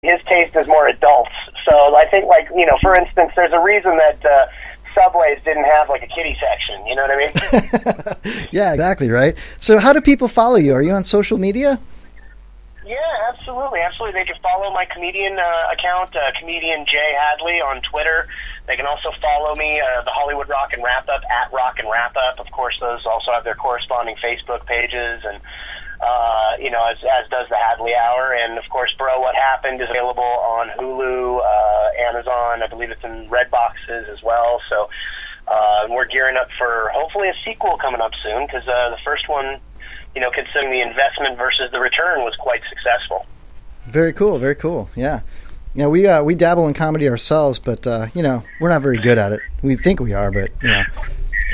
his taste is more adults. So I think, like, you know, for instance, there's a reason that Subways didn't have like a kiddie section. You know what I mean? Yeah, exactly, right. So how do people follow you? Are you on social media? Yeah, absolutely. They can follow my comedian account, comedian Jay Hadley on Twitter. They can also follow me, the Hollywood Rock and Wrap Up, at Rock and Wrap Up. Of course, those also have their corresponding Facebook pages, and you know, as does the Hadley Hour. And of course, Bro, What Happened is available on Hulu, Amazon. I believe it's in Red Boxes as well. So we're gearing up for hopefully a sequel coming up soon, because the first one, you know, considering the investment versus the return, was quite successful. Very cool, very cool. Yeah. You know, we dabble in comedy ourselves, but, you know, we're not very good at it. We think we are, but, you know.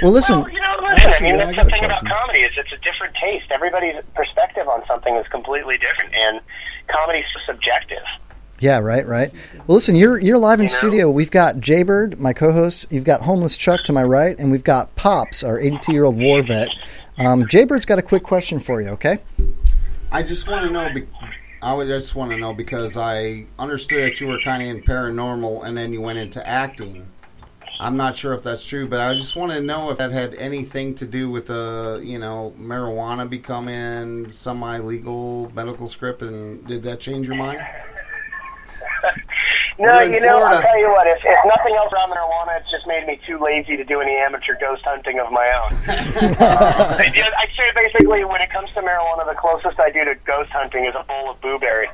Well, listen. Well, you know, I mean, that's the thing about comedy, is it's a different taste. Everybody's perspective on something is completely different, and comedy's subjective. Yeah, right. Well, listen, you're live in studio. We've got Jaybird, my co-host. You've got Homeless Chuck to my right, and we've got Pops, our 82-year-old war vet. Jaybird's got a quick question for you, okay? I just want to know, because I understood that you were kind of in paranormal and then you went into acting. I'm not sure if that's true, but I just want to know if that had anything to do with marijuana becoming semi-legal medical script, and did that change your mind? No, you know, I'll tell you what, if nothing else around marijuana, it's just made me too lazy to do any amateur ghost hunting of my own. I'd say basically when it comes to marijuana, the closest I do to ghost hunting is a bowl of blueberry.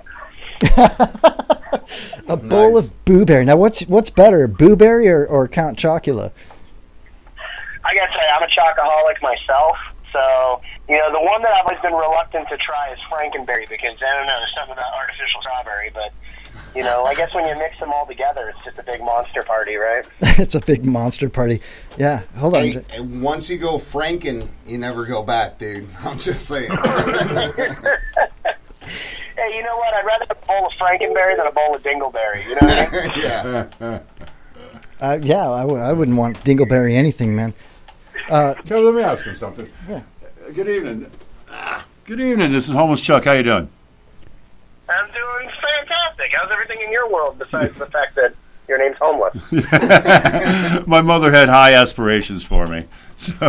A bowl of blueberry. Now, what's better, blueberry or Count Chocula? I gotta say, I'm a chocoholic myself, so, you know, the one that I've always been reluctant to try is Frankenberry, because, I don't know, there's something about artificial strawberry, but, you know, I guess when you mix them all together, it's just a big monster party, right? It's a big monster party. Yeah, hold on. Hey, once you go Franken, you never go back, dude. I'm just saying. Hey, you know what? I'd rather have a bowl of Frankenberry than a bowl of Dingleberry. You know what I mean? Yeah. I wouldn't want Dingleberry anything, man. Kevin, let me ask him something. Yeah. Good evening. Good evening. This is Homeless Chuck. How you doing? I'm doing fantastic. How's everything in your world besides the fact that your name's Homeless? My mother had high aspirations for me. So I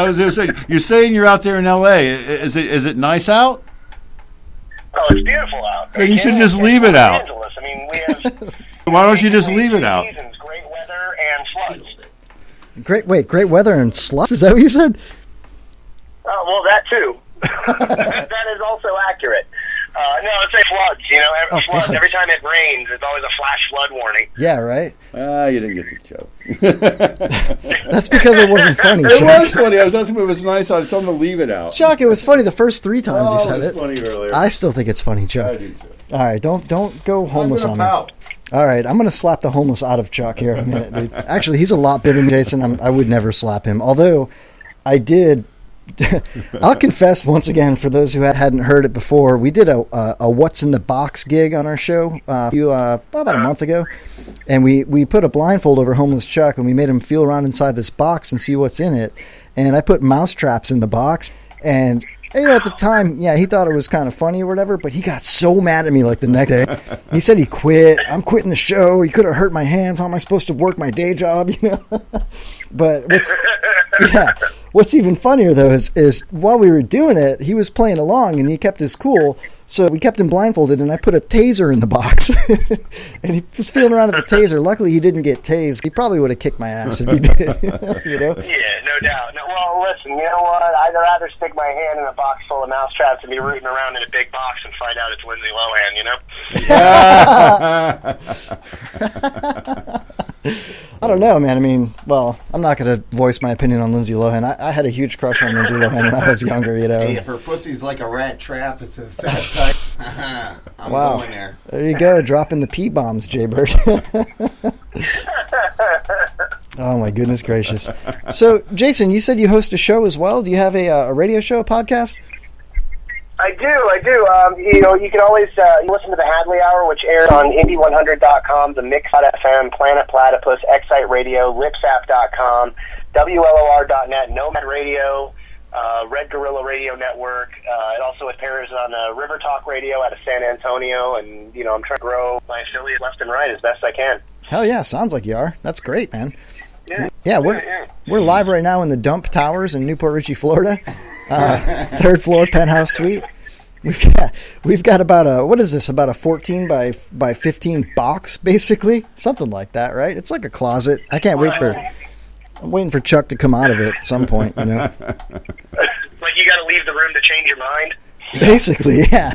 was going to say, you're saying you're out there in L.A. Is it nice out? Oh, it's beautiful out. Then you should just leave it out. Los Angeles. I mean, we have. Why don't you just leave it out? Seasons, great weather and floods. Great weather and sluts? Is that what you said? Oh, well, that too. That is also accurate. No, I'd say floods. You know, floods. Every time it rains, it's always a flash flood warning. Yeah, right. You didn't get the joke. That's because it wasn't funny. It was funny. I was asking if it was nice. I told him to leave it out. Chuck, it was funny the first 3 times you said it. Was funny earlier. I still think it's funny, Chuck. I do too. All right, don't go homeless on me. All right, I'm going to slap the homeless out of Chuck here in a minute, dude. Actually, he's a lot bigger than Jason. I would never slap him. Although, I did. I'll confess once again, for those who hadn't heard it before, we did a What's in the Box gig on our show about a month ago, and we put a blindfold over Homeless Chuck, and we made him feel around inside this box and see what's in it, and I put mouse traps in the box, and you know, at the time, yeah, he thought it was kind of funny or whatever, but he got so mad at me like the next day. He said he quit. I'm quitting the show. He could have hurt my hands. How am I supposed to work my day job? You know. But what's even funnier though is while we were doing it, he was playing along and he kept his cool. So we kept him blindfolded, and I put a taser in the box, and he was feeling around at the taser. Luckily, he didn't get tased. He probably would have kicked my ass if he did. You know? Yeah, no doubt. No, well, listen, you know what? I'd rather stick my hand in a box full of mousetraps and be rooting around in a big box and find out it's Lindsay Lohan, you know? I don't know, man. I mean, well, I'm not going to voice my opinion on Lindsay Lohan. I had a huge crush on Lindsay Lohan when I was younger, you know. Hey, if her pussy's like a rat trap, it's a sad type. I'm going there. There you go, dropping the P-bombs, Jaybird. Oh, my goodness gracious. So, Jason, you said you host a show as well. Do you have a radio show, a podcast? I do. You know, you can always listen to the Hadley Hour, which airs on Indie100.com, the Mix.fm, Planet Platypus, Excite Radio, Lipsap.com, WLOR.net, Nomad Radio, Red Gorilla Radio Network. It also appears on River Talk Radio out of San Antonio, and I'm trying to grow my affiliate left and right as best I can. Hell yeah, sounds like you are. That's great, man. Yeah, we're live right now in the Dump Towers in Newport Richey, Florida. Third floor penthouse suite. We've got about a 14 by 15 box, basically, something like that, right? It's like a closet. I'm waiting for Chuck to come out of it at some point, Like you got to leave the room to change your mind. Basically, yeah.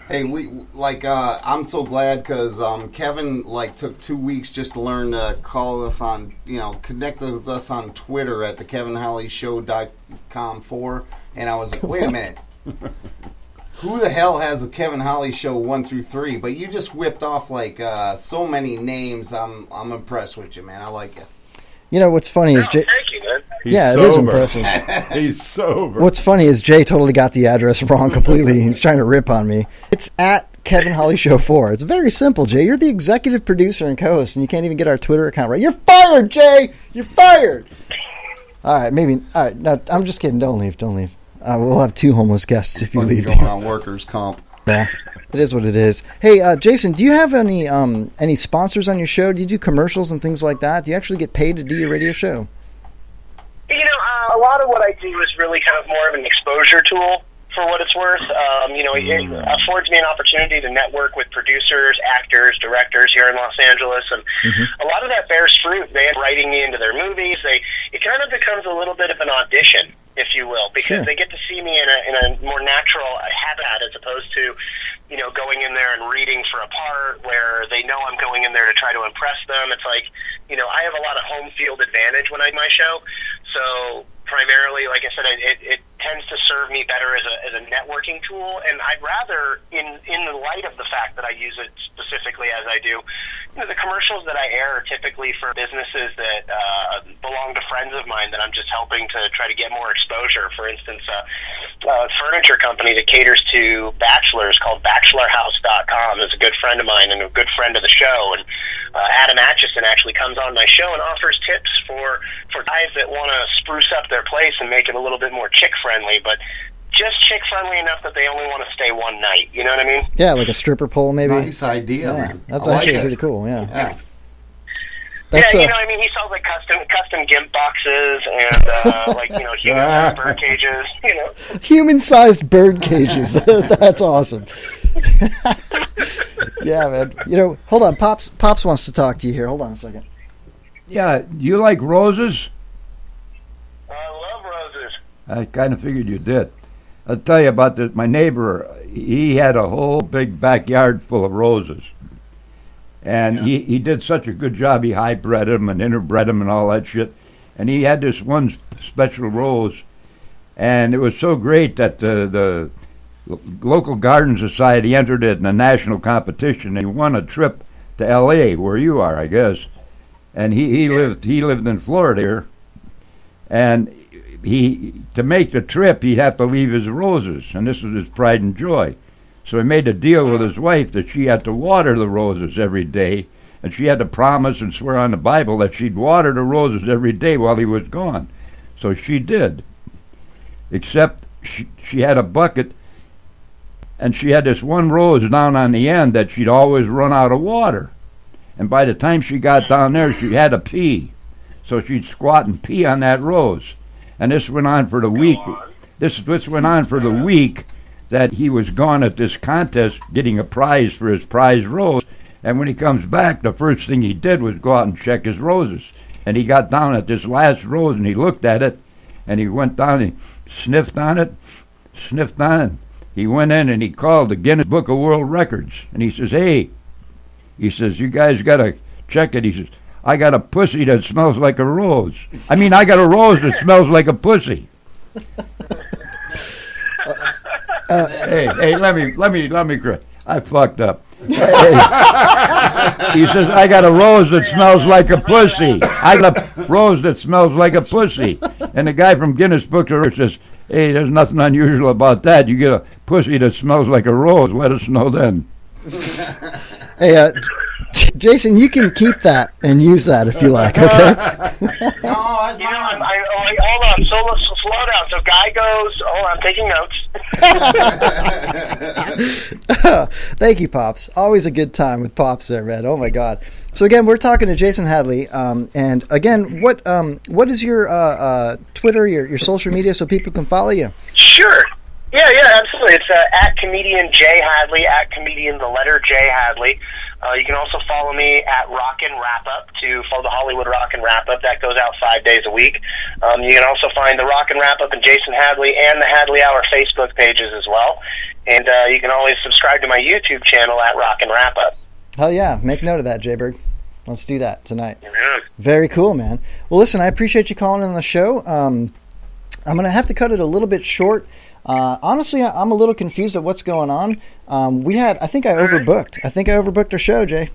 Hey, I'm so glad because Kevin took 2 weeks just to learn to call us on, connect with us on Twitter at the KevinHollyShow.com and I was like, wait a minute, who the hell has a Kevin Holly Show 1 through 3? But you just whipped off so many names. I'm impressed with you, man. I like it. What's funny is Thank you, man. It is impressive. He's sober. What's funny is Jay totally got the address wrong completely. He's trying to rip on me. It's at Kevin Holly Show 4. It's very simple, Jay. You're the executive producer and co-host, and you can't even get our Twitter account right. You're fired, Jay! You're fired! All right, maybe. All right, no, I'm just kidding. Don't leave. We'll have 2 homeless guests if you leave. Going on workers' comp. Yeah, it is what it is. Hey, Jason, do you have any sponsors on your show? Do you do commercials and things like that? Do you actually get paid to do your radio show? A lot of what I do is really kind of more of an exposure tool for what it's worth. It affords me an opportunity to network with producers, actors, directors here in Los Angeles, and a lot of that bears fruit. They end up writing me into their movies. It kind of becomes a little bit of an audition, if you will, because they get to see me in a more natural habitat as opposed to, going in there and reading for a part where they know I'm going in there to try to impress them. It's like, I have a lot of home field advantage when I do my show. So primarily, like I said, it tends to serve me better as a networking tool, and I'd rather, in the light of the fact that I use it specifically as I do, the commercials that I air are typically for businesses that belong to friends of mine that I'm just helping to try to get more exposure. For instance, a furniture company that caters to bachelors called BachelorHouse.com is a good friend of mine and a good friend of the show, and Adam Atchison actually comes on my show and offers tips for guys that want to spruce up their place and make it a little bit more chick-friendly, but just chick-friendly enough that they only want to stay one night. You know what I mean? Yeah, like a stripper pole, maybe. Nice idea, man. That's actually pretty cool, yeah. That's, he sells like custom GIMP boxes and human-sized bird cages. Human-sized bird cages. That's awesome. Yeah, man. Hold on. Pops wants to talk to you here. Hold on a second. Yeah, you like roses? I love roses. I kind of figured you did. I'll tell you about this. My neighbor, he had a whole big backyard full of roses. And he did such a good job. He hybrid them and interbred them and all that shit. And he had this one special rose. And it was so great that the local garden society entered it in a national competition. And he won a trip to L.A., where you are, I guess. And he lived in Florida here. And to make the trip, he'd have to leave his roses. And this was his pride and joy. So he made a deal with his wife that she had to water the roses every day, and she had to promise and swear on the Bible that she'd water the roses every day while he was gone. So she did. Except she had a bucket, and she had this one rose down on the end that she'd always run out of water. And by the time she got down there, she had to pee. So she'd squat and pee on that rose. And this went on for the week. This went on for the week that he was gone at this contest getting a prize for his prize rose. And when he comes back, the first thing he did was go out and check his roses. And he got down at this last rose and he looked at it, and he went down and sniffed on it. He went in and he called the Guinness Book of World Records. And he says, hey, he says, you guys got to check it. He says, I got a pussy that smells like a rose. I got a rose that smells like a pussy. Hey, let me correct. I fucked up. Hey. He says, I got a rose that smells like a pussy. I got a rose that smells like a pussy. And the guy from Guinness Book of Records says, hey, there's nothing unusual about that. You get a pussy that smells like a rose. Let us know then. Hey, Jason, you can keep that and use that if you like, okay? No, all on. Slow down. So guy goes, I'm taking notes. Thank you, Pops. Always a good time with Pops there, man. Oh, my God. So, again, we're talking to Jason Hadley. And, again, what is your Twitter, your social media, so people can follow you? Sure. Yeah, absolutely. It's at comedian J Hadley, at comedian the letter J Hadley. You can also follow me at Rockin' Wrap Up to follow the Hollywood Rockin' Wrap Up. That goes out 5 days a week. You can also find the Rockin' Wrap Up and Jason Hadley and the Hadley Hour Facebook pages as well. And you can always subscribe to my YouTube channel at Rockin' Wrap Up. Hell yeah. Make note of that, J-Bird. Let's do that tonight. Yeah. Very cool, man. Well, listen, I appreciate you calling in on the show. I'm going to have to cut it a little bit short. Honestly, I'm a little confused at what's going on. I think I overbooked our show, Jay.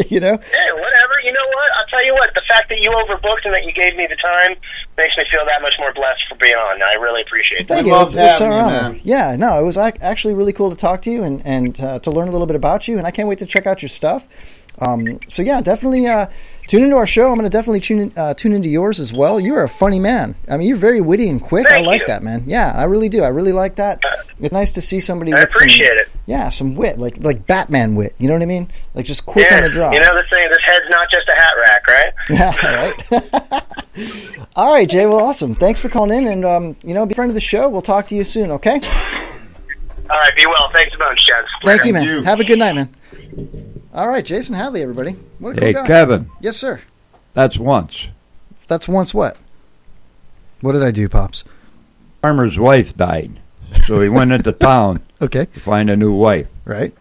You know? Hey, whatever. You know what? I'll tell you what. The fact that you overbooked and that you gave me the time makes me feel that much more blessed for being on. I really appreciate that. We love having you, man. Yeah, no, it was actually really cool to talk to you and to learn a little bit about you, and I can't wait to check out your stuff. So yeah, definitely tune into our show. I'm going to definitely tune into yours as well. You're a funny man. I mean, you're very witty and quick. Thank I like you. that, man. Yeah, I really do. I really like that. It's nice to see somebody with some wit, like Batman wit. You know what I mean? Like just quick on the draw. You know the saying, this head's not just a hat rack, right? Yeah, right. All right, Jay. Well, awesome. Thanks for calling in, and be a friend of the show. We'll talk to you soon. Okay. All right. Be well. Thanks a bunch, Chad. Thank you, man. Have a good night, man. All right, Jason Hadley, everybody. What a cool guy. Kevin. Yes, sir. That's once. That's once what? What did I do, Pops? Farmer's wife died, so he went into town Okay. to find a new wife. Right.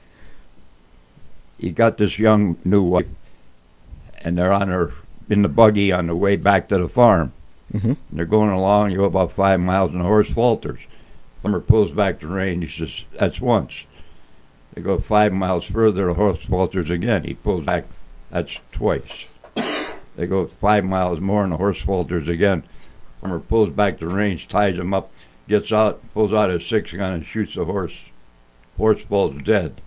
He got this young new wife, and they're in the buggy on the way back to the farm. Mm-hmm. And they're going along. You go about 5 miles, and the horse falters. Farmer pulls back the rein. He says, "That's once." They go 5 miles further, the horse falters again. He pulls back. That's twice. They go 5 miles more, and the horse falters again. Farmer pulls back the reins, ties him up, gets out, pulls out his 6-gun, and shoots the horse. Horse falls dead.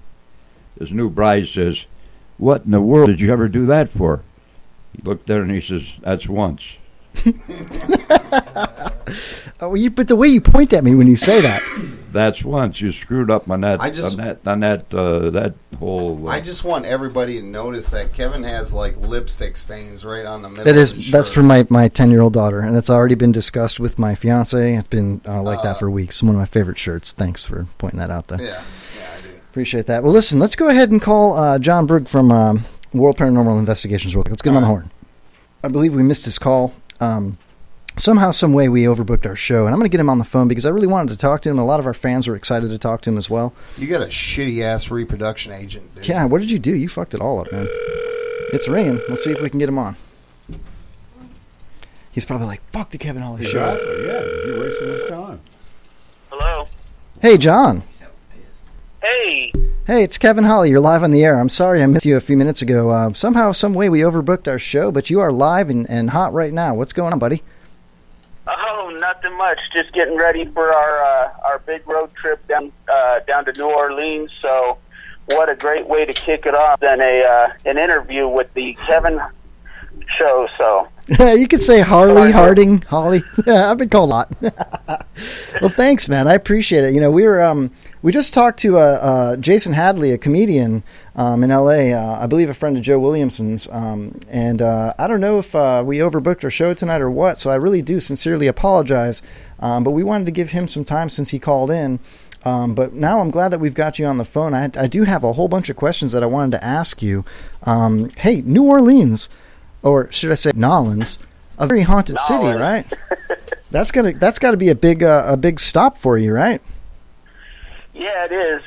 His new bride says, "What in the world did you ever do that for?" He looked at her and he says, "That's once." But the way you point at me when you say that. That's once. You screwed up on that. That whole. I just want everybody to notice that Kevin has like lipstick stains right on the middle. That is. Of his That's shirt. for my 10-year-old daughter, and it's already been discussed with my fiance. It's been like that for weeks. One of my favorite shirts. Thanks for pointing that out there. Yeah, I do. Appreciate that. Well, listen, let's go ahead and call John Brugge from World Paranormal Investigations real quick. Let's get him on the horn. I believe we missed his call. Somehow, some way, we overbooked our show, and I'm going to get him on the phone because I really wanted to talk to him. A lot of our fans are excited to talk to him as well. You got a shitty-ass reproduction agent, dude. Yeah, what did you do? You fucked it all up, man. It's ringing. Let's see if we can get him on. He's probably like, fuck the Kevin Holly show. Exactly, yeah. You're wasting his time. Hello. Hey, John. Hey. Hey, it's Kevin Holly. You're live on the air. I'm sorry I missed you a few minutes ago. Somehow, some way, we overbooked our show, but you are live and hot right now. What's going on, buddy? Oh, nothing much. Just getting ready for our big road trip down to New Orleans. So, what a great way to kick it off than an interview with the Kevin show. So you could say Harley, Harding, Holly. Yeah, I've been called a lot. Well, thanks, man. I appreciate it. We just talked to Jason Hadley, a comedian in L.A., I believe a friend of Joe Williamson's, and I don't know if we overbooked our show tonight or what, so I really do sincerely apologize, but we wanted to give him some time since he called in, but now I'm glad that we've got you on the phone. I do have a whole bunch of questions that I wanted to ask you. Hey, New Orleans, or should I say Nolans, a very haunted city, right? That's got to be a big stop for you, right? yeah, it is.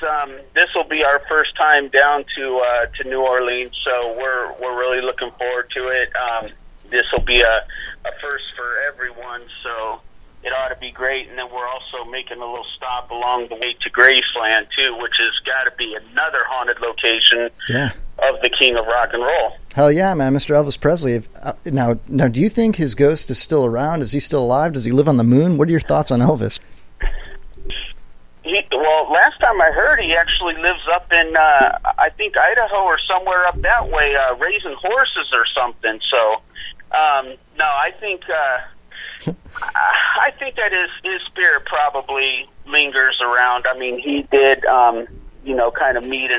This will be our first time down to New Orleans, so we're really looking forward to it. This will be a first for everyone, so it ought to be great. And then we're also making a little stop along the way to Graceland too, which has got to be another haunted location. Yeah. Of the king of rock and roll. Hell yeah, man, Mr. Elvis Presley. Now, do you think his ghost is still around? Is he still alive? Does he live on the moon? What are your thoughts on Elvis? Well, last time I heard, he actually lives up in, I think, Idaho or somewhere up that way, raising horses or something. So, no, I think I think that his spirit probably lingers around. I mean, he did, kind of meet